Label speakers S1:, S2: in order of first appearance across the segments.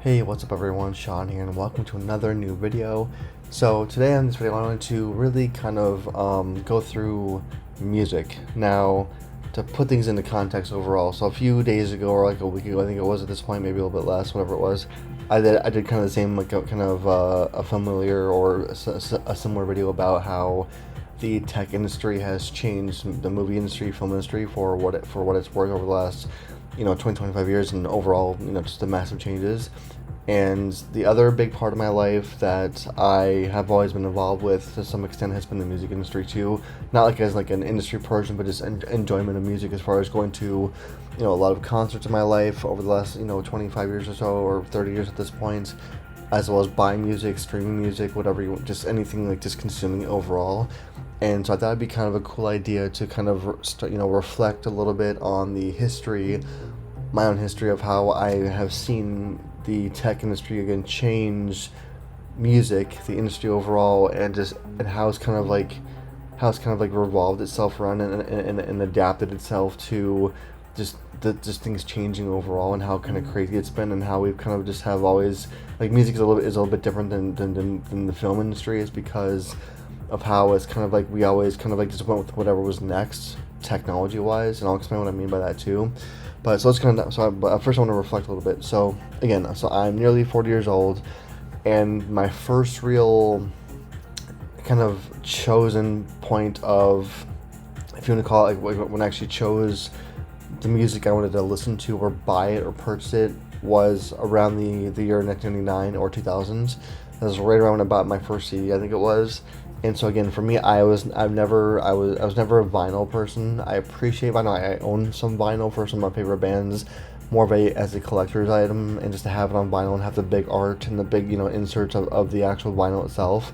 S1: Hey, what's up everyone, Sean here, and welcome to another new video. So today on this video I wanted to really kind of go through music. Now, to put things into context overall, so a few days ago, or like a week ago I think it was at this point, maybe a little bit less, whatever it was, I did kind of the same, like a familiar or a similar video about how the tech industry has changed the movie industry, film industry for what it's worth over the last 20 25 years, and overall just the massive changes. And the other big part of my life that I have always been involved with to some extent has been the music industry too, not like as like an industry person, but just enjoyment of music, as far as going to a lot of concerts in my life over the last 25 years or so, or 30 years at this point, as well as buying music, streaming music, whatever you want, just anything, like just consuming it overall. And so I thought it'd be kind of a cool idea to kind of reflect a little bit on the history, my own history, of how I have seen the tech industry again change music, the industry overall, and how it's kind of like revolved itself around and adapted itself to just things changing overall, and how kind of crazy it's been, and how we've kind of just have always, like, music is a little bit different than the film industry, is because of how it's kind of like we always kind of like just went with whatever was next technology wise, and I'll explain what I mean by that too. But so let's kind of but first I want to reflect a little bit. So again, so I'm nearly 40 years old, and my first real kind of chosen point of, if you want to call it, like when I actually chose the music I wanted to listen to or buy it or purchase it, was around the year 1999 or 2000s. That was right around when I bought my first CD, I think it was. And so again, for me, I was never a vinyl person. I appreciate vinyl. I own some vinyl for some of my favorite bands, more of as a collector's item, and just to have it on vinyl and have the big art and the big inserts of the actual vinyl itself.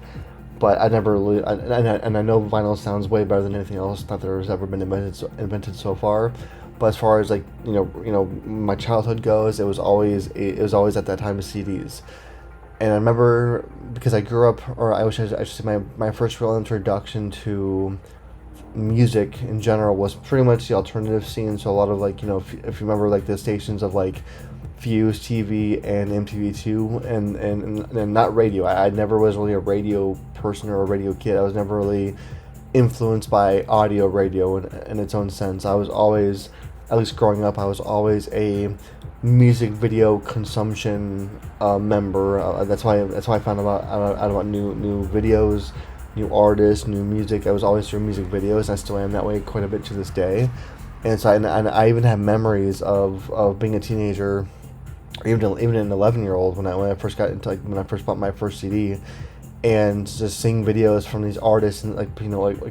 S1: But I never really, and I know vinyl sounds way better than anything else that there's ever been invented so far. But as far as like my childhood goes, it was always at that time of CDs. And I remember, because I grew up, or I should say my first real introduction to music in general was pretty much the alternative scene. So a lot of, like, if you remember, like the stations of like Fuse TV and MTV2, and not radio. I never was really a radio person or a radio kid. I was never really influenced by audio radio in its own sense. I was always, at least growing up, I was always a music video consumption member. That's why I found out about new videos, new artists, new music. I was always through music videos, and I still am that way quite a bit to this day. And so and I even have memories of being a teenager, or even an 11-year-old, when I first got into, like, when I first bought my first CD, and just seeing videos from these artists, and like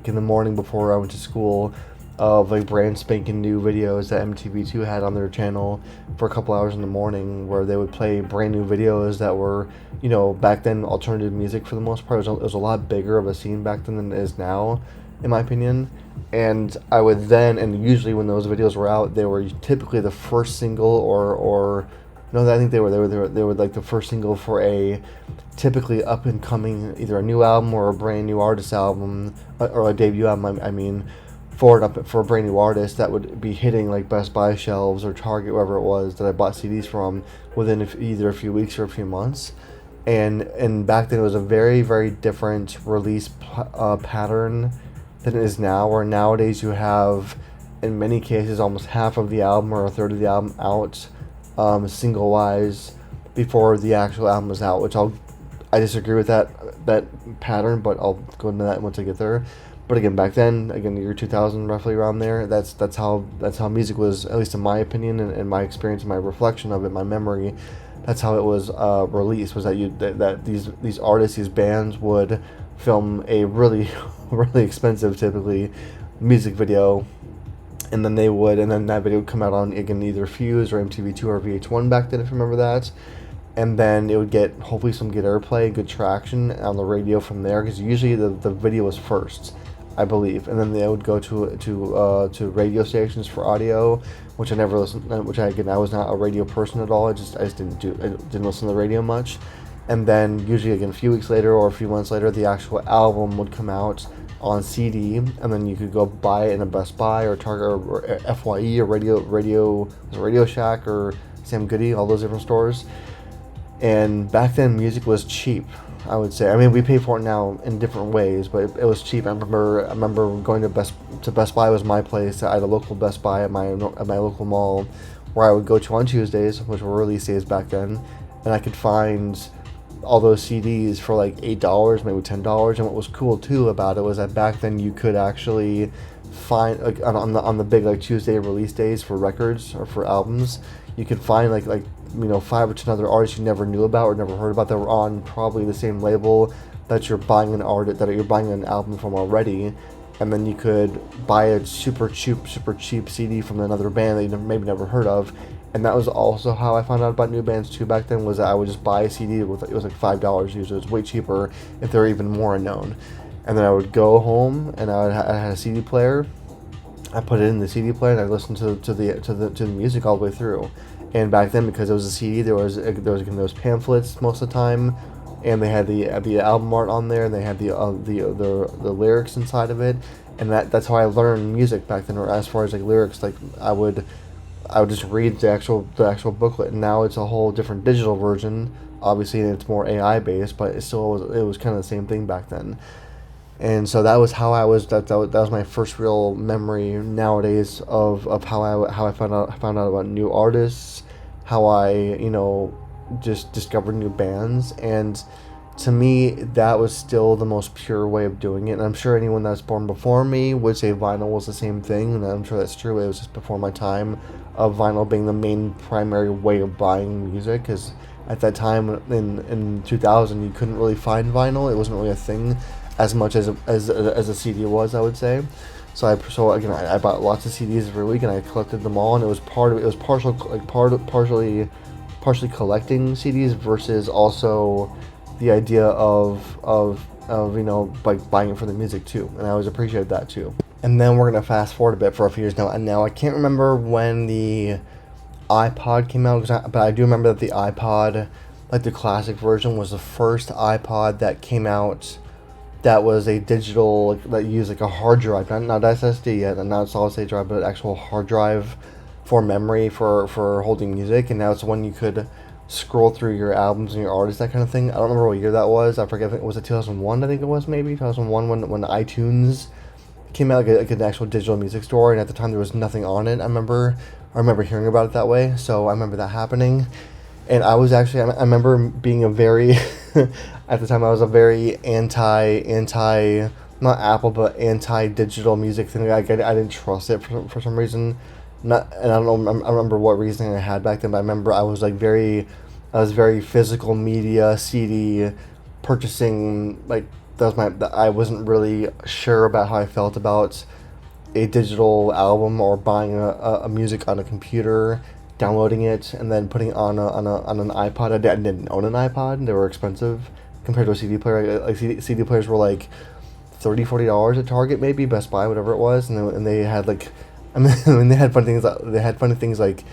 S1: in the morning before I went to school, of like brand spanking new videos that MTV2 had on their channel for a couple hours in the morning, where they would play brand new videos that were, back then, alternative music for the most part. It was a lot bigger of a scene back then than it is now, in my opinion. And I would then, and usually when those videos were out, they were typically the first single, or no, I think they were like the first single for a typically up and coming, either a new album or a brand new artist album, or a debut album, I mean, for a brand new artist that would be hitting like Best Buy shelves or Target, wherever it was that I bought CDs from, within either a few weeks or a few months. And back then it was a very, very different release pattern than it is now, where nowadays you have, in many cases, almost half of the album or a third of the album out single wise before the actual album is out, which I disagree with that pattern, but I'll go into that once I get there. But again, back then, again, the year 2000, roughly around there, that's how music was, at least in my opinion, and my experience and my reflection of it, my memory. That's how it was released, was that these artists, these bands would film a really really expensive, typically, music video, and then that video would come out on, again, either Fuse or MTV2 or VH1 back then, if you remember that. And then it would hopefully some good airplay, good traction on the radio from there, because usually the video was first, I believe, and then they would go to radio stations for audio, which I never listened. Which I was not a radio person at all. I just didn't listen to the radio much. And then usually, again, a few weeks later or a few months later, the actual album would come out on CD, and then you could go buy it in a Best Buy or Target or FYE or Radio Shack or Sam Goody, all those different stores. And back then, music was cheap, I would say. I mean, we pay for it now in different ways, but it was cheap. I remember going to Best Buy was my place. I had a local Best Buy at my local mall, where I would go to on Tuesdays, which were release days back then, and I could find all those CDs for like $8, maybe $10. And what was cool too about it was that back then you could actually find, like, on the big like Tuesday release days for records or for albums, you could find like 5 or 10 other artists you never knew about or never heard about that were on probably the same label that you're buying an album from already. And then you could buy a super cheap CD from another band that you maybe never heard of. And that was also how I found out about new bands too back then, was that I would just buy a CD with, it was like $5 usually. It was way cheaper if they were even more unknown. And then I would go home and I had a CD player. I put it in the CD player and I listened to the music all the way through. And back then, because it was a CD, there was pamphlets most of the time, and they had the album art on there, and they had the lyrics inside of it, and that's how I learned music back then. Or as far as like lyrics, like I would just read the actual booklet. And now it's a whole different digital version, obviously, and it's more AI based, but it was kind of the same thing back then. And so that was how I was. That was my first real memory nowadays of how I found out about new artists, how I just discovered new bands. And to me, that was still the most pure way of doing it. And I'm sure anyone that's born before me would say vinyl was the same thing, and I'm sure that's true. It was just before my time of vinyl being the main primary way of buying music, because at that time in 2000 you couldn't really find vinyl. It wasn't really a thing as much as a CD was, I would say. So I bought lots of CDs every week, and I collected them all. And it was partially collecting CDs versus also the idea of like buying it for the music too. And I always appreciated that too. And then we're gonna fast forward a bit for a few years now. And now I can't remember when the iPod came out, but I do remember that the iPod, like the classic version, was the first iPod that came out that was a digital, like, that used like a hard drive, not SSD yet, and not solid state drive, but an actual hard drive for memory for holding music. And now it's when you could scroll through your albums and your artists, that kind of thing. I don't remember what year that was. I forget if it was 2001. I think it was maybe 2001 when iTunes came out, like an actual digital music store. And at the time there was nothing on it. I remember hearing about it that way. So I remember that happening. And I remember being a very, at the time I was a very anti, not Apple, but anti-digital music thing. I didn't trust it for some reason. And I don't know, I remember what reasoning I had back then, but I remember I was very physical media, CD purchasing, like, I wasn't really sure about how I felt about a digital album or buying a music on a computer, downloading it, and then putting it on an iPod. I didn't own an iPod. They were expensive compared to a CD player. Like CD players were like $30-$40 at Target, maybe Best Buy, whatever it was, and they had like, I mean, they had funny things like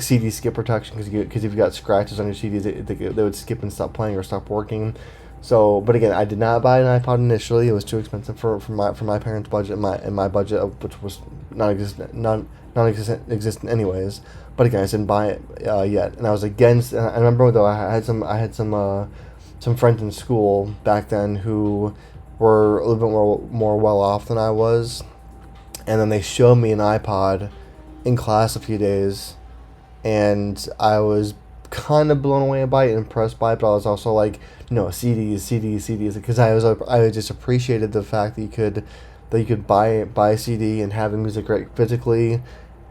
S1: CD skip protection, because if you got scratches on your CDs, they would skip and stop playing or stop working. So, but again, I did not buy an iPod initially. It was too expensive for my parents' budget, and my budget, which was non-existent anyways. But again, I didn't buy it yet, and I was against. And I remember though I had some friends in school back then who were a little bit more well off than I was, and then they showed me an iPod in class a few days, and I was kind of blown away by it, impressed by it, but I was also like, no, CDs, because I just appreciated the fact that you could buy a CD and have the music right physically,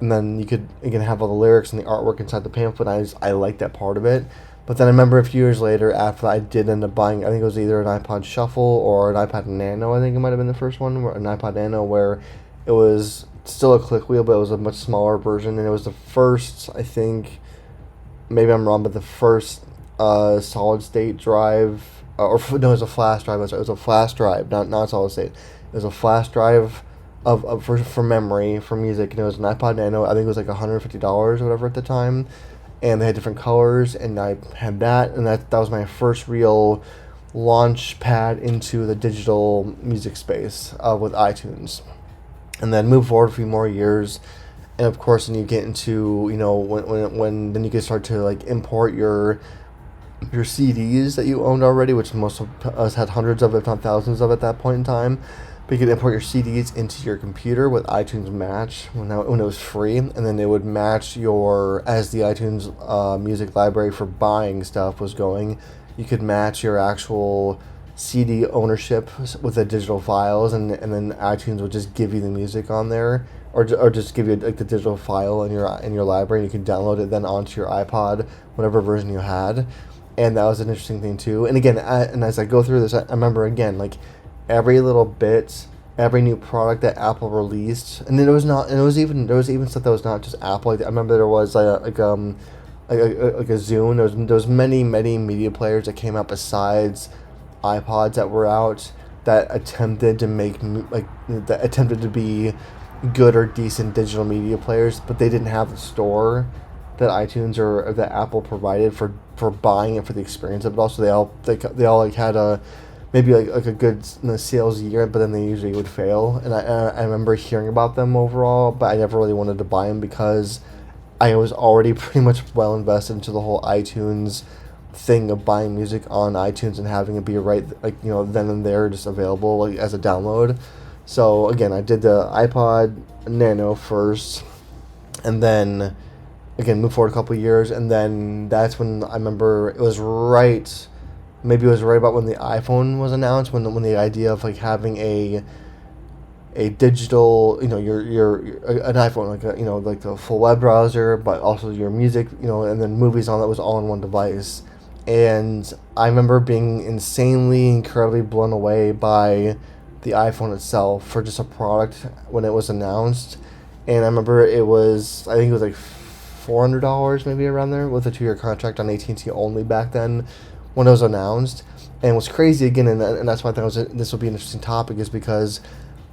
S1: and then you can have all the lyrics and the artwork inside the pamphlet. I liked that part of it. But then I remember a few years later, after I did end up buying, I think it was either an iPod Shuffle or an iPod Nano. I think it might have been the first one, an iPod Nano, where it was still a click wheel, but it was a much smaller version, and it was the first, I think, maybe I'm wrong, but the first solid state drive, no, it was a flash drive. It was a flash drive, not solid state. It was a flash drive for memory, for music, and it was an iPod Nano. I think it was like $150 or whatever at the time, and they had different colors, and I had that, and that was my first real launch pad into the digital music space with iTunes. And then move forward a few more years, and of course then you get into, when then you can start to like import your your CDs that you owned already, which most of us had hundreds of, if not thousands of at that point in time. But you could import your CDs into your computer with iTunes Match when it was free, and then it would match your, as the iTunes music library for buying stuff was going, you could match your actual CD ownership with the digital files, and then iTunes would just give you the music on there, or just give you like the digital file in your library, and you could download it then onto your iPod, whatever version you had. And that was an interesting thing too. And again, and as I go through this, I remember again, like, every little bit, every new product that Apple released, and there was even stuff that was not just Apple. Like, I remember there was like a Zune. There was many media players that came out besides iPods that were out that attempted to be good or decent digital media players, but they didn't have the store that iTunes or that Apple provided for buying it for the experience of it. Also, they all like had a maybe like a good sales year, but then they usually would fail. And I remember hearing about them overall, but I never really wanted to buy them because I was already pretty much well invested into the whole iTunes thing of buying music on iTunes and having it be then and there, just available like as a download. So again, I did the iPod Nano first, and then again moved forward a couple of years, and then that's when I remember it was right about when the iPhone was announced, when the idea of like having a digital, your an iPhone, like the full web browser, but also your music, and then movies on that was all in one device. And I remember being incredibly blown away by the iPhone itself for just a product when it was announced. And I remember I think it was like $400 maybe around there, with a 2-year contract on AT&T only back then when it was announced. And what's crazy again, and that's why I thought this would be an interesting topic, is because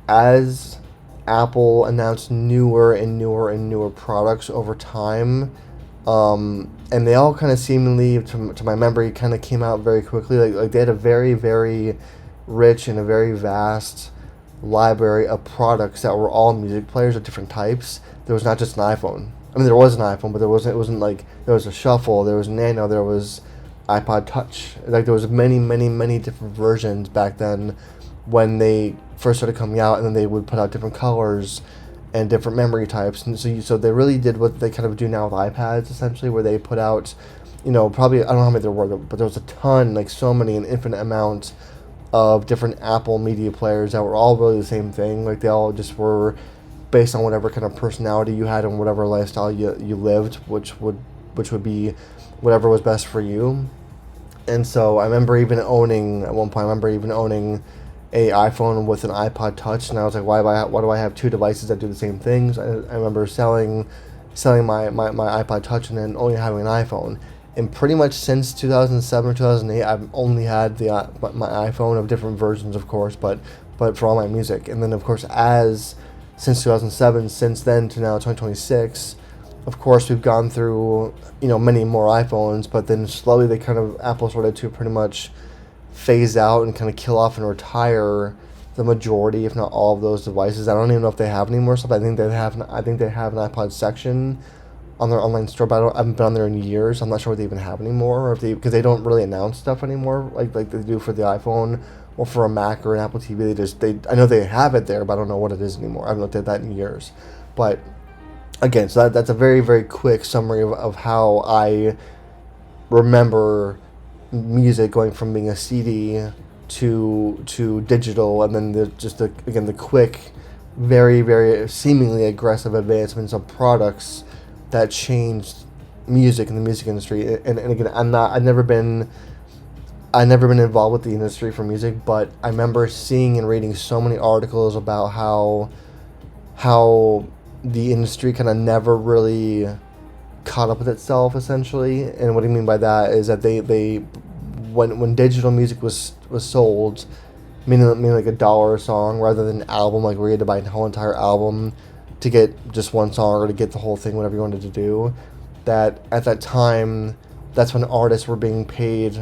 S1: as Apple announced newer and newer products over time, and they all kind of seemingly, to my memory, kind of came out very quickly. Like they had a very, very rich and a very vast library of products that were all music players of different types. There was not just an iPhone. I mean, there was an iPhone, but it wasn't like, there was a Shuffle, there was Nano, there was iPod Touch. Like there was many different versions back then when they first started coming out, and then they would put out different colors and different memory types. And so they really did what they kind of do now with iPads, essentially, where they put out, probably, I don't know how many there were, but there was a ton, like so many, an infinite amount of different Apple media players that were all really the same thing. Like they all just were based on whatever kind of personality you had and whatever lifestyle you lived, which would be whatever was best for you. And so I remember even owning, at one point, a iPhone with an iPod Touch, and I was like, why do I have two devices that do the same things? I remember selling my iPod Touch and then only having an iPhone. And pretty much since 2007 or 2008, I've only had my iPhone, of different versions, of course, but for all my music. And then, of course, since 2007, since then to now 2026, of course, we've gone through, many more iPhones, but then slowly Apple started to pretty much phase out and kind of kill off and retire the majority, if not all, of those devices. I don't even know if they have any more stuff. I think they have an iPod section on their online store, but I haven't been on there in years. I'm not sure what they even have anymore, or because they don't really announce stuff anymore like they do for the iPhone or for a Mac or an Apple TV. I know they have it there, but I don't know what it is anymore. I haven't looked at that in years. But again, so that's a very, very quick summary of how I remember music going from being a CD to digital, and then the quick, very, very seemingly aggressive advancements of products that changed music in the music industry. And again, I've never been involved with the industry for music, but I remember seeing and reading so many articles about how the industry kind of never really caught up with itself, essentially. And what I mean by that is that when digital music was sold, meaning like $1 a song rather than an album, like where you had to buy a whole entire album to get just one song or to get the whole thing, whatever you wanted to do, that at that time, that's when artists were being paid.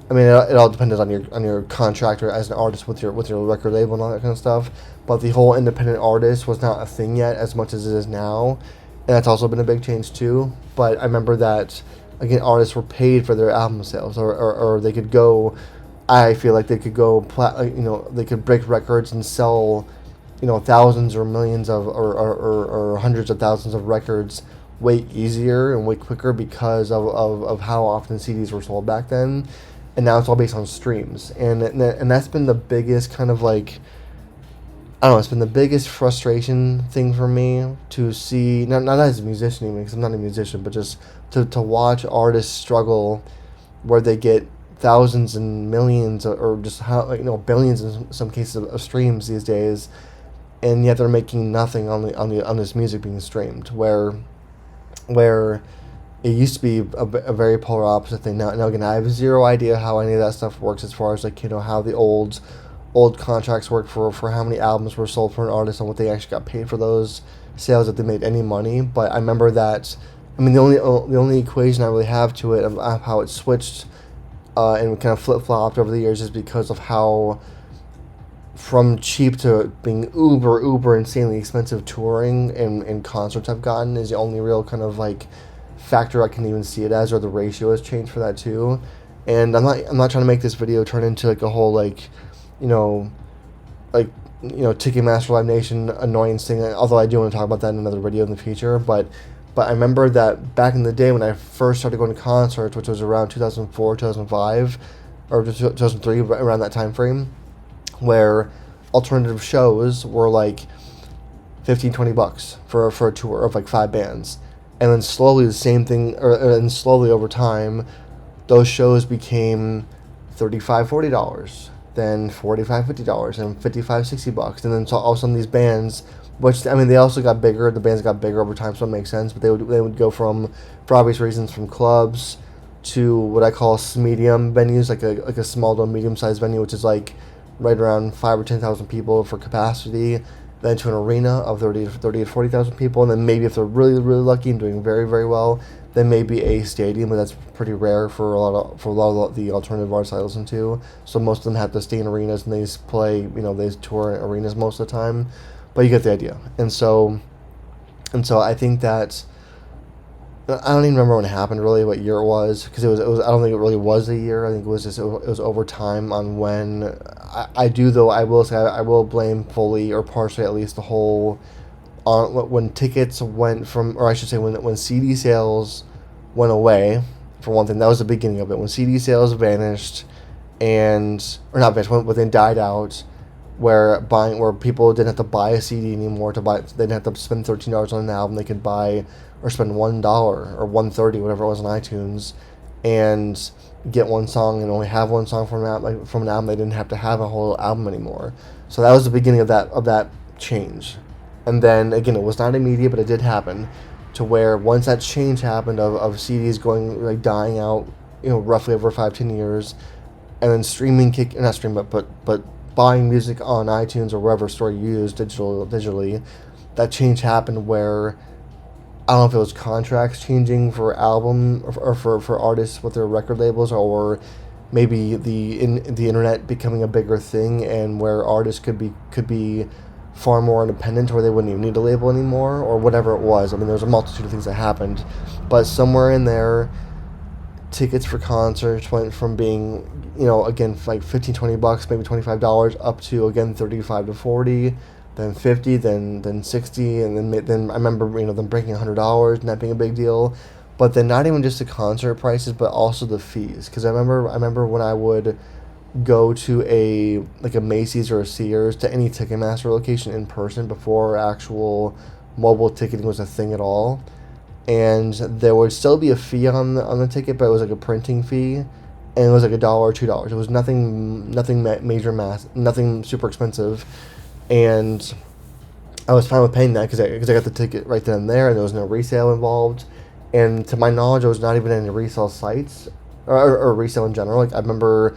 S1: I mean, it all depended on your contract or as an artist with your record label and all that kind of stuff. But the whole independent artist was not a thing yet as much as it is now, and that's also been a big change too. But I remember that again, artists were paid for their album sales, or they could go. I feel like they could go, they could break records and sell, thousands or millions of, or hundreds of thousands of records way easier and way quicker because of how often CDs were sold back then. And now it's all based on streams. And that's been the biggest kind of like, I don't know, it's been the biggest frustration thing for me to see, not as a musician even, because I'm not a musician, but just to watch artists struggle where they get thousands and millions or just billions in some cases of streams these days, and yet they're making nothing on this music being streamed, where it used to be a very polar opposite thing. Now again, I have zero idea how any of that stuff works as far as like, how the old contracts work for how many albums were sold for an artist and what they actually got paid for those sales, if they made any money. But I remember that, the only equation I really have to it of how it switched and kind of flip-flopped over the years is because of how from cheap to being uber insanely expensive touring and concerts have gotten is the only real kind of like factor I can even see it as, or the ratio has changed for that too. And I'm not trying to make this video turn into like a whole like, Ticketmaster Live Nation annoyance thing, although I do want to talk about that in another video in the future. But I remember that back in the day when I first started going to concerts, which was around 2004, 2005, or 2003, around that time frame, where alternative shows were like $15-20 for a tour of like 5 bands. And then slowly the same thing, and slowly over time, those shows became $35-40, then $45-50, and $55-60, and then so all of a sudden these bands, which they also got bigger. The bands got bigger over time, so it makes sense. But they would go from, for obvious reasons, from clubs to what I call medium venues, like a small to medium sized venue, which is like right around 5 or 10,000 people for capacity. Then to an arena of 30 to 40,000 people, and then maybe if they're really lucky and doing very very well, then maybe a stadium, but that's pretty rare for a lot of the alternative artists I listen to. So most of them have to stay in arenas and they just play, they tour in arenas most of the time. But you get the idea. And so I think that, I don't even remember when it happened really, what year it was, because it was I don't think it really was a year. I think it was over time on when I do, though I will say I will blame fully or partially at least the whole on when tickets went from, or I should say when CD sales went away. For one thing, that was the beginning of it, when CD sales vanished, or not vanished, when they died out, where people didn't have to buy a CD anymore they didn't have to spend $13 on an album. They could buy or spend $1 or $1.30, whatever it was, on iTunes, and get one song and only have one song from an album. They didn't have to have a whole album anymore. So that was the beginning of that change. And then again, it was not immediate, but it did happen, to where once that change happened of CDs going like dying out, roughly over 5-10 years, and then but buying music on iTunes or wherever store you use digitally, that change happened where, I don't know if it was contracts changing for album or for artists with their record labels, or maybe the internet becoming a bigger thing, and where artists could be far more independent, or they wouldn't even need a label anymore, or whatever it was. There was a multitude of things that happened, but somewhere in there, tickets for concerts went from being, again, like $15-20, maybe $25, up to, again, $35 to $40, then $50, then $60, and then I remember, them breaking $100 and that being a big deal. But then not even just the concert prices, but also the fees. Because I remember when I would go to a Macy's or a Sears, to any Ticketmaster location in person before actual mobile ticketing was a thing at all, and there would still be a fee on the ticket, but it was like a printing fee, and it was like $1 or $2. It was nothing nothing super expensive, and I was fine with paying that because I got the ticket right then and there, and there was no resale involved. And to my knowledge, I was not even any resale sites or resale in general. Like, I remember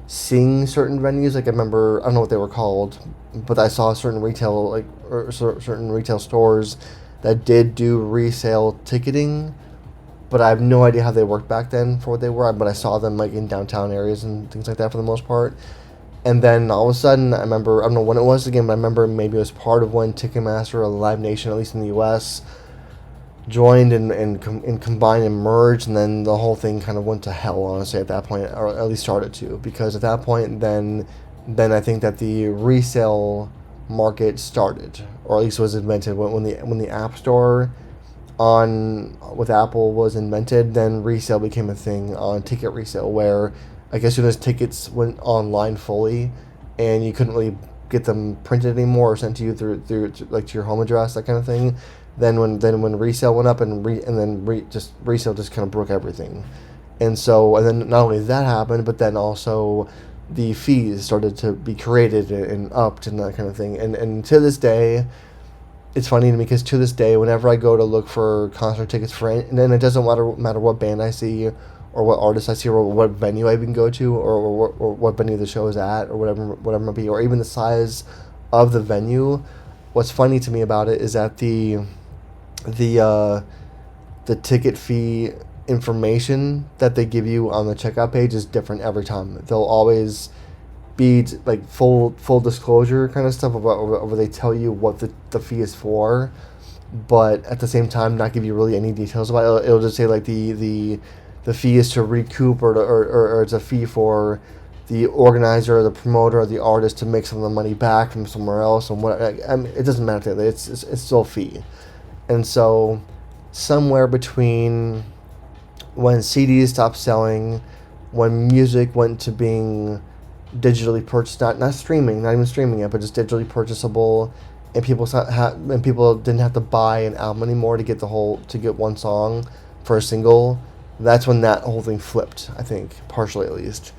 S1: seeing certain venues, like I don't know what they were called, but I saw certain retail certain retail stores that did do resale ticketing, but I have no idea how they worked back then for what they were. But I saw them like in downtown areas and things like that for the most part. And then all of a sudden, I remember, I don't know when it was again, but I remember maybe it was part of when Ticketmaster or Live Nation, at least in the US, joined and combined and merged, and then the whole thing kind of went to hell, honestly, at that point, or at least started to, because at that point, then I think that the resale market started, or at least was invented when the App Store on with Apple was invented. Then resale became a thing on ticket resale, where I guess soon as tickets went online fully, and you couldn't really get them printed anymore or sent to you through like to your home address, that kind of thing. Then when resale went up, just resale just kind of broke everything. And then not only that happened, but then also the fees started to be created and upped and that kind of thing. And to this day, it's funny to me because to this day, whenever I go to look for concert tickets and then it doesn't matter what band I see, or what artist I see, or what venue I even go to, or what venue the show is at, or whatever it might be, or even the size of the venue. What's funny to me about it is that the uh, the ticket fee information that they give you on the checkout page is different every time. They'll always be like full disclosure kind of stuff about where they tell you what the fee is for, but at the same time not give you really any details about it. It'll just say like the fee is to recoup, or it's a fee for the organizer or the promoter or the artist to make some of the money back from somewhere else, and what I mean, it doesn't matter. It's still a fee. And so somewhere between when CDs stopped selling, when music went to being digitally purchased, not streaming, not even streaming it, but just digitally purchasable, and people didn't have to buy an album anymore to get one song for a single. That's when that whole thing flipped, I think, partially at least.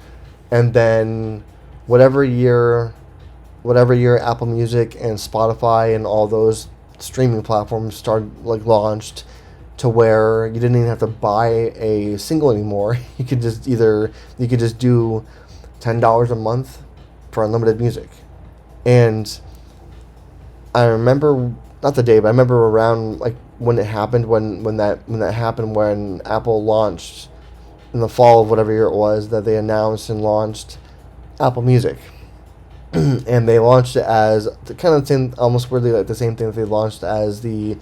S1: And then whatever year Apple Music and Spotify and all those streaming platforms started launched, to where you didn't even have to buy a single anymore. You could just do $10 a month for unlimited music. And I remember, not the day, but I remember around like when it happened, when that happened, when Apple launched in the fall of whatever year it was, that they announced and launched Apple Music. And they launched it as kind of the same, almost weirdly like the same thing that they launched as the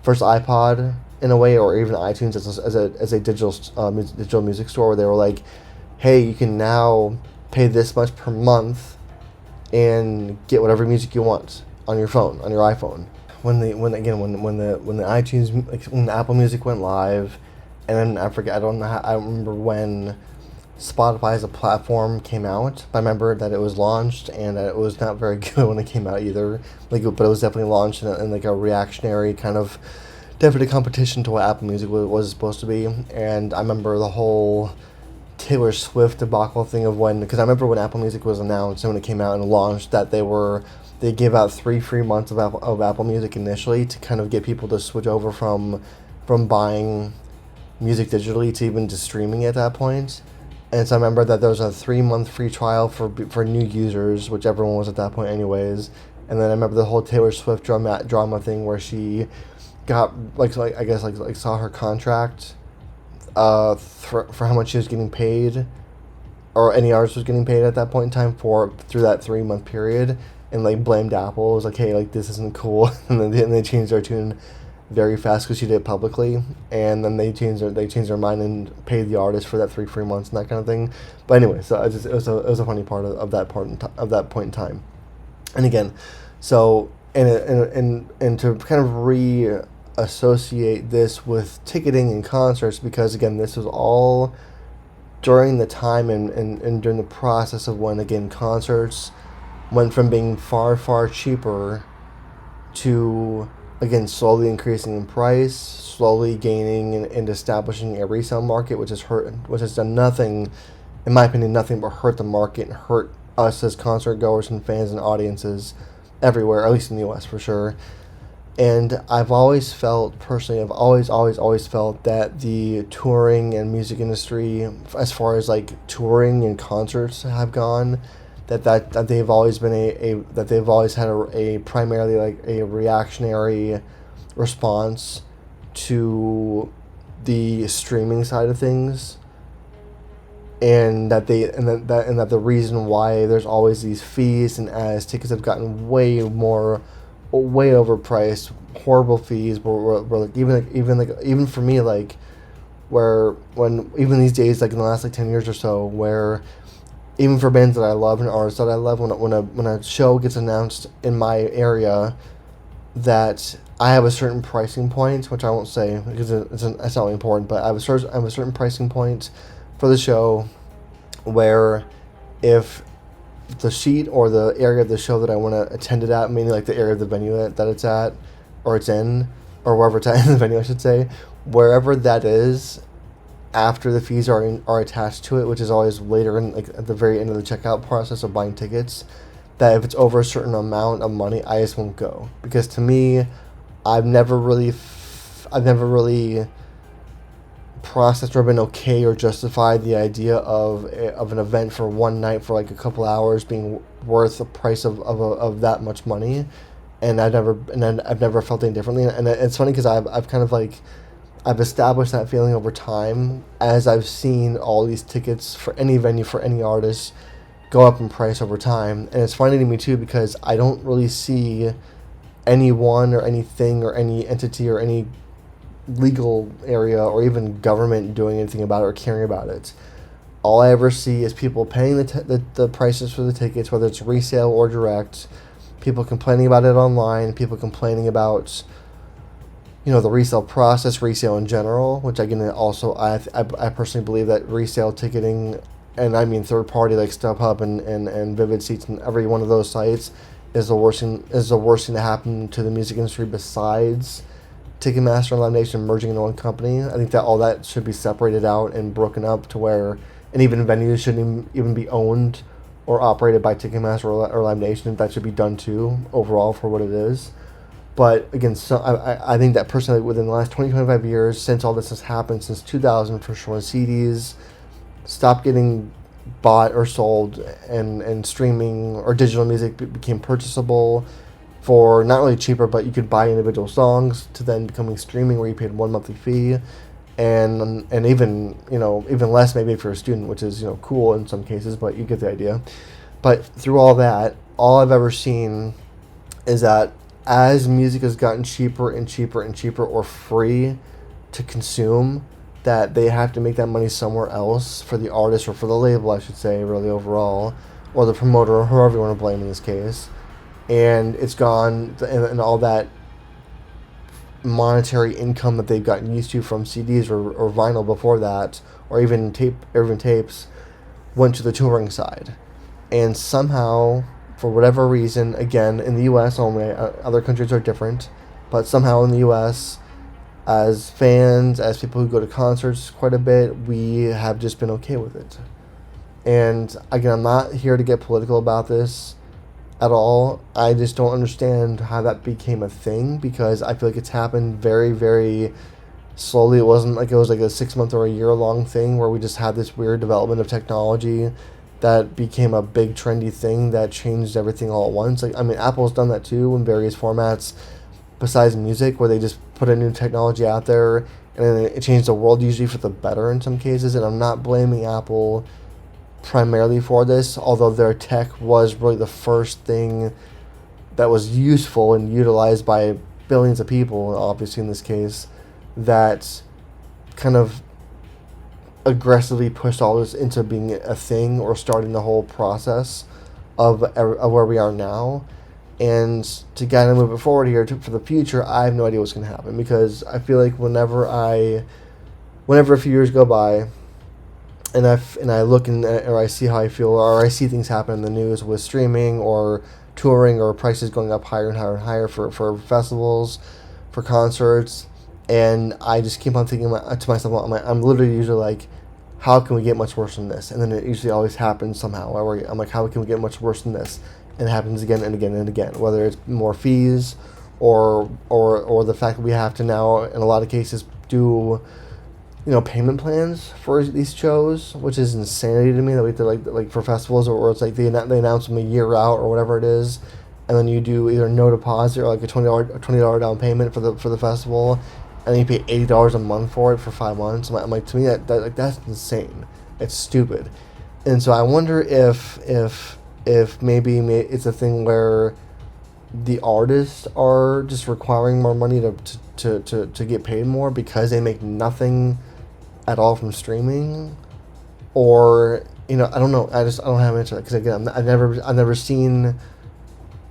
S1: first iPod in a way, or even iTunes as a digital music store, where they were like, hey, you can now pay this much per month and get whatever music you want on your phone, on your iPhone. When the iTunes, like when the Apple Music went live, and then I remember when Spotify as a platform came out, but I remember that it was launched and it was not very good when it came out either. But it was definitely launched in like a reactionary kind of, definitely competition to what Apple Music was supposed to be. And I remember the whole Taylor Swift debacle thing of because I remember when Apple Music was announced and when it came out and launched, that they gave out 3 free months of Apple Music initially to kind of get people to switch over from buying music digitally to even just streaming at that point. And so I remember that there was a 3-month free trial for new users, which everyone was at that point anyways. And then I remember the whole Taylor Swift drama thing, where she got saw her contract for how much she was getting paid, or any artist was getting paid at that point in time through that 3-month period, and blamed Apple. It was like, hey, this isn't cool. And then they changed their tune very fast because she did it publicly, and then they changed their mind and paid the artist for that 3 free months and that kind of thing. But anyway, so it was a funny part of that of that point in time. And again, so and to kind of reassociate this with ticketing and concerts, because again, this was all during the time and during the process of when, again, concerts went from being far cheaper to, again, slowly increasing in price, slowly gaining and establishing a resale market, which has done nothing, in my opinion, nothing but hurt the market and hurt us as concert goers and fans and audiences everywhere, at least in the US for sure. And I've always felt, personally, always felt that the touring and music industry, as far as touring and concerts have gone, that they've always been that they've always had a primarily a reactionary response to the streaming side of things, and that the reason why there's always these fees, and as tickets have gotten way more way overpriced, horrible fees. Where like even for me, like where when even these days, like in the last like 10 years or so, where even for bands that I love and artists that I love, when a show gets announced in my area, that I have a certain pricing point, which I won't say because it's not really important, but I have a certain pricing point for the show where if the sheet or the area of the show that I want to attend it at, meaning like the area of the venue that it's at, or it's in, or wherever it's at in the venue, I should say, wherever that is, after the fees are attached to it, which is always later in like at the very end of the checkout process of buying tickets, that if it's over a certain amount of money, I just won't go because to me, I've never really processed or been okay or justified the idea of an event for one night for like a couple hours being worth the price of that much money, and I've never felt any differently. And it's funny because I've kind of like I've established that feeling over time as I've seen all these tickets for any venue for any artist go up in price over time. And it's funny to me too because I don't really see anyone or anything or any entity or any legal area or even government doing anything about it or caring about it. All I ever see is people paying the prices for the tickets, whether it's resale or direct, people complaining about it online, people complaining about the resale process, resale in general, which again also I personally believe that resale ticketing, and I mean third party like StubHub and Vivid Seats and every one of those sites is the worst thing to happen to the music industry besides Ticketmaster and Live Nation merging into one company. I think that all that should be separated out and broken up to where, and even venues shouldn't even be owned or operated by Ticketmaster or Live Nation. That should be done too overall for what it is. But again, so I think that personally within the last 25 years, since all this has happened, since 2000 for sure, CDs stopped getting bought or sold, and streaming or digital music became purchasable for not really cheaper, but you could buy individual songs, to then becoming streaming where you paid one monthly fee, and even even less maybe if you're a student, which is cool in some cases, but you get the idea. But through all that, all I've ever seen is that as music has gotten cheaper and cheaper and cheaper or free to consume, that they have to make that money somewhere else for the artist or for the label, I should say, really overall, or the promoter or whoever you want to blame in this case. And it's gone, and all that monetary income that they've gotten used to from CDs or vinyl before that, or even tapes, went to the touring side. And somehow, for whatever reason, again, in the U.S. only, other countries are different, but somehow in the U.S., as fans, as people who go to concerts quite a bit, we have just been okay with it. And again, I'm not here to get political about this at all. I just don't understand how that became a thing, because I feel like it's happened very, very slowly. It wasn't like it was like a 6 month or a year long thing where we just had this weird development of technology that became a big trendy thing that changed everything all at once. Like, I mean, Apple's done that too in various formats besides music, where they just put a new technology out there and then it changed the world, usually for the better in some cases. And I'm not blaming Apple primarily for this, although their tech was really the first thing that was useful and utilized by billions of people, obviously in this case, that kind of aggressively pushed all this into being a thing or starting the whole process of where we are now. And to kind of move it forward here for the future, I have no idea what's going to happen, because I feel like whenever a few years go by and I look or I see how I feel, or I see things happen in the news with streaming or touring or prices going up higher and higher and higher for festivals, for concerts, and I just keep on thinking to myself, I'm literally usually like, how can we get much worse than this? And then it usually always happens somehow. I'm like, how can we get much worse than this? And it happens again and again and again, whether it's more fees or the fact that we have to now, in a lot of cases, do payment plans for these shows, which is insanity to me, that we have to like for festivals, or it's like they announce them a year out or whatever it is, and then you do either no deposit or like a $20 down payment for the festival, and then you pay $80 a month for it for 5 months. I'm like, to me that's insane. It's stupid. And so I wonder if maybe it's a thing where the artists are just requiring more money to get paid more because they make nothing at all from streaming, or I don't know. I don't have an answer because again, I've never seen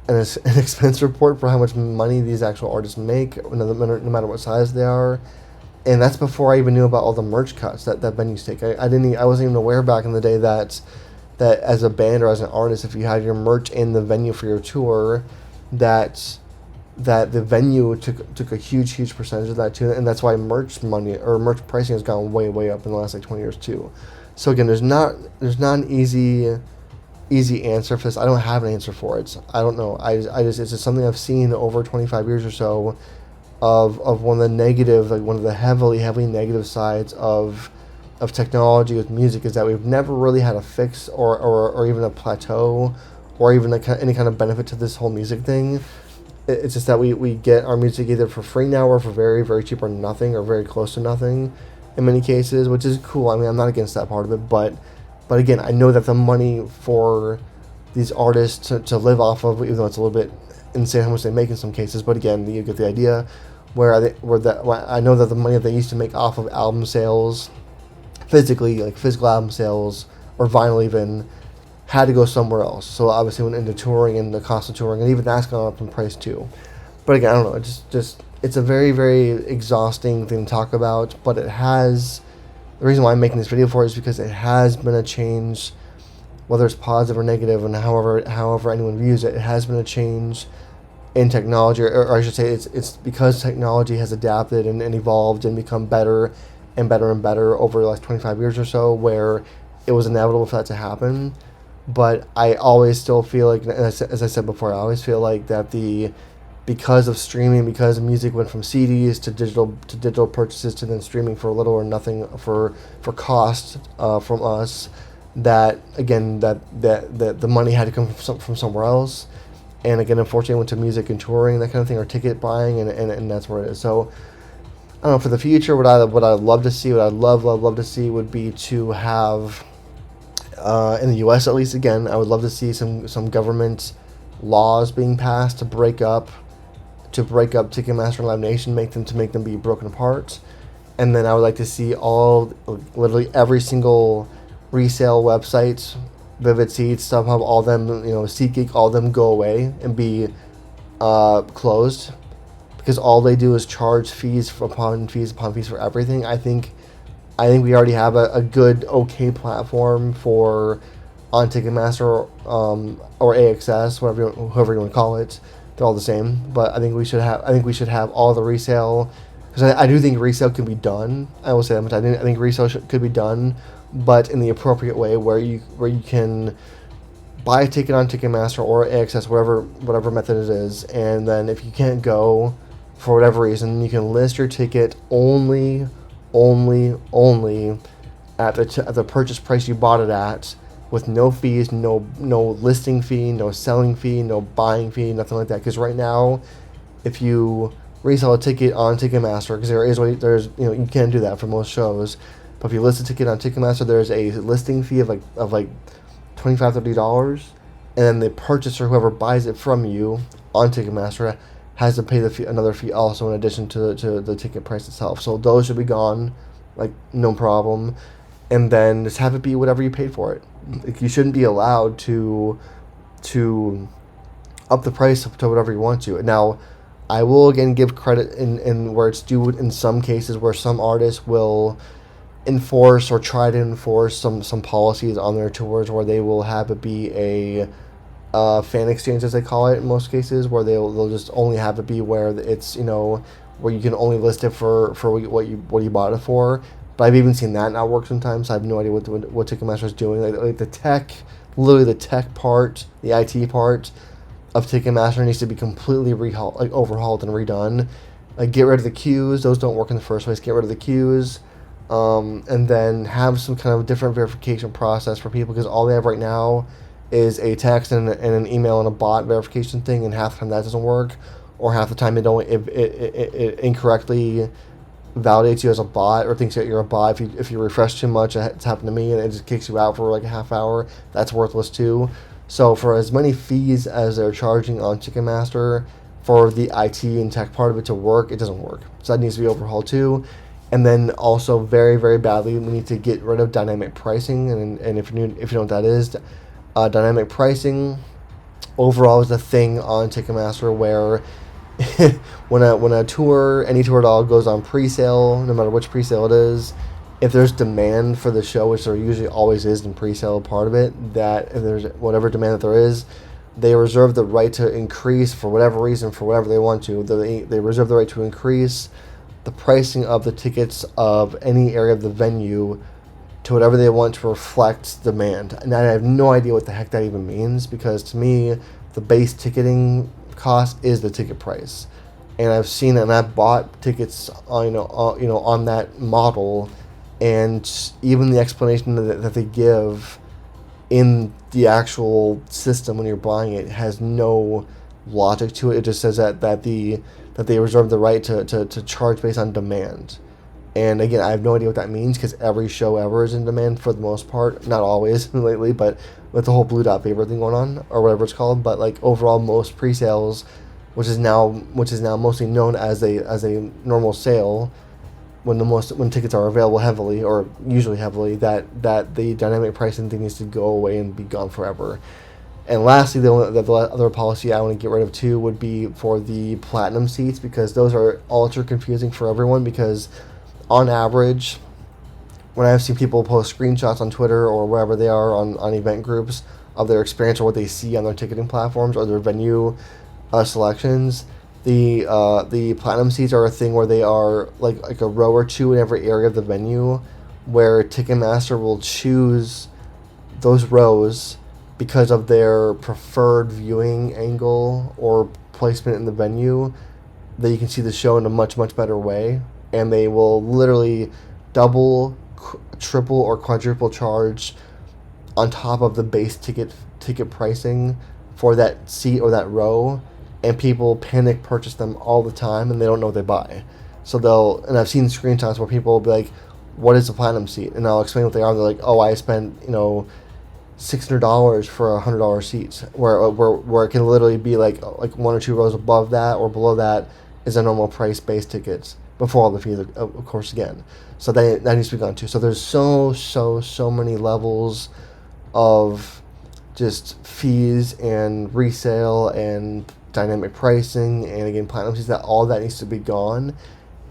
S1: an expense report for how much money these actual artists make, no matter what size they are. And that's before I even knew about all the merch cuts that venues take. I wasn't even aware back in the day that as a band or as an artist, if you had your merch in the venue for your tour, that the venue took a huge percentage of that too, and that's why merch money or merch pricing has gone way up in the last like 20 years too. So again, there's not an easy answer for this. I don't have an answer for it. I don't know. I just it's just something I've seen over 25 years or so of one of the negative, like one of the heavily negative sides of technology with music is that we've never really had a fix or even a plateau or even any kind of benefit to this whole music thing. It's just that we get our music either for free now or for very cheap or nothing or very close to nothing in many cases, which is cool. I mean, I'm not against that part of it, but again, I know that the money for these artists to live off of, even though it's a little bit insane how much they make in some cases, but again, you get the idea. I know that the money that they used to make off of album sales, physically, like physical album sales or vinyl even, had to go somewhere else. So obviously went into touring and the cost of touring, and even that's gone up in price too. But again, I don't know. It's a very exhausting thing to talk about. But it has, the reason why I'm making this video for it is because it has been a change, whether it's positive or negative, and however anyone views it, it has been a change in technology, or I should say, it's because technology has adapted and evolved and become better and better over the last 25 years or so, where it was inevitable for that to happen. But I always still feel like, as I said before, I always feel like that because of streaming, because music went from CDs to digital purchases to then streaming for little or nothing for cost from us, that again that the money had to come from somewhere else. And again, unfortunately, went to music and touring, that kind of thing, or ticket buying, and that's where it is. So I don't know, for the future, what I'd love to see, what I'd love to see would be to have, in the U.S. at least, again, I would love to see some government laws being passed to break up Ticketmaster and Live Nation, make them be broken apart. And then I would like to see literally every single resale website, Vivid Seats, StubHub, all them, SeatGeek, all them go away and be closed, because all they do is charge fees upon fees for everything. I think we already have a good, okay platform for on Ticketmaster or AXS, whoever you want to call it. They're all the same, but I think we should have all the resale, because I do think resale can be done. I will say that much. I think resale could be done, but in the appropriate way, where you can buy a ticket on Ticketmaster or AXS, whatever method it is, and then if you can't go for whatever reason, you can list your ticket only at the purchase price you bought it at, with no fees, no listing fee, no selling fee, no buying fee, nothing like that. Because right now, if you resell a ticket on Ticketmaster, because there's you can't do that for most shows, but if you list a ticket on Ticketmaster, there's a listing fee of like $25-$30, and then the purchaser, whoever buys it from you on Ticketmaster, has to pay another fee also in addition to the ticket price itself. So those should be gone, like no problem, and then just have it be whatever you paid for it. Like, you shouldn't be allowed to up the price to whatever you want to. Now, I will again give credit in where it's due in some cases, where some artists will enforce or try to enforce some policies on their tours, where they will have it be a fan exchange, as they call it in most cases, where they'll just only have it be where it's where you can only list it for what you bought it for. But I've even seen that not work sometimes. So I have no idea what Ticketmaster is doing. Like the tech part, the IT part of Ticketmaster needs to be completely overhauled and redone. Like, get rid of the queues; those don't work in the first place. Get rid of the queues, and then have some kind of different verification process for people, because all they have right now is a text and an email and a bot verification thing, and half the time that doesn't work, or half the time it incorrectly validates you as a bot, or thinks that you're a bot. If you refresh too much, it's happened to me, and it just kicks you out for like a half hour. That's worthless too. So for as many fees as they're charging on Ticketmaster for the IT and tech part of it to work, it doesn't work. So that needs to be overhauled too. And then also very, very badly, we need to get rid of dynamic pricing. And if you know what that is, dynamic pricing overall is a thing on Ticketmaster where when a tour, any tour at all, goes on pre-sale, no matter which pre-sale it is, if there's demand for the show, which there usually always is in pre-sale part of it, that if there's whatever demand that there is, they reserve the right to increase for whatever reason, for whatever they want to. They reserve the right to increase the pricing of the tickets of any area of the venue to whatever they want to reflect demand. And I have no idea what the heck that even means, because to me, the base ticketing cost is the ticket price. And I've seen it, and I've bought tickets on that model, and even the explanation that they give in the actual system when you're buying it has no logic to it. It just says that they reserve the right to charge based on demand. And again, I have no idea what that means, because every show ever is in demand for the most part. Not always lately, but with the whole Blue Dot Vapor thing going on, or whatever it's called. But like overall, most pre-sales, which is now mostly known as a normal sale, when tickets are available heavily, or usually heavily, that the dynamic pricing thing needs to go away and be gone forever. And lastly, the other policy I want to get rid of too would be for the platinum seats, because those are ultra confusing for everyone. Because on average, when I've seen people post screenshots on Twitter or wherever they are on event groups of their experience or what they see on their ticketing platforms or their venue selections, the platinum seats are a thing where they are like a row or two in every area of the venue, where Ticketmaster will choose those rows because of their preferred viewing angle or placement in the venue, that you can see the show in a much, much better way. And they will literally double, triple, or quadruple charge on top of the base ticket pricing for that seat or that row, and people panic purchase them all the time, and they don't know what they buy. So and I've seen screenshots where people will be like, "What is a platinum seat?" And I'll explain what they are. They're like, "Oh, I spent $600 for a $100 seat," where it can literally be like one or two rows above that or below that is a normal price base tickets, before all the fees, of course, again. So that needs to be gone too. So there's so many levels of just fees and resale and dynamic pricing, and again, platinum seats, that all that needs to be gone.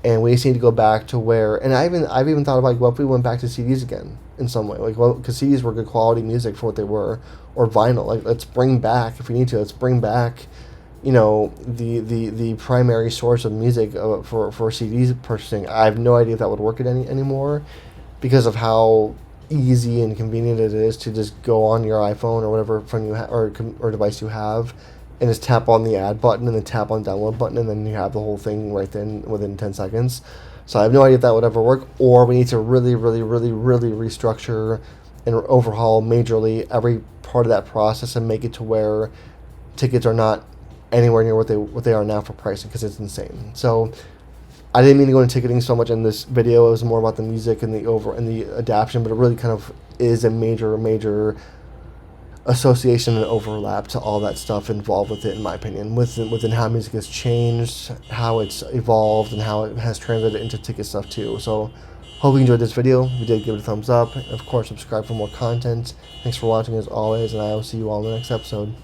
S1: And we just need to go back to where, and I've even thought about, like, what if we went back to CDs again in some way, like, well, because CDs were good quality music for what they were, or vinyl. Like, let's bring back, if we need to, let's bring back the primary source of music for CDs purchasing. I have no idea if that would work anymore, because of how easy and convenient it is to just go on your iPhone or whatever phone you or device you have, and just tap on the add button and then tap on the download button, and then you have the whole thing right then within 10 seconds. So I have no idea if that would ever work, or we need to really restructure and overhaul majorly every part of that process and make it to where tickets are not anywhere near what they are now for pricing, because it's insane. So I didn't mean to go into ticketing so much in this video. It was more about the music and the adaptation, but it really kind of is a major association and overlap to all that stuff involved with it, in my opinion, within how music has changed, how it's evolved, and how it has translated into ticket stuff too. So hope you enjoyed this video. If you did, give it a thumbs up, and of course subscribe for more content. Thanks for watching as always, and I will see you all in the next episode.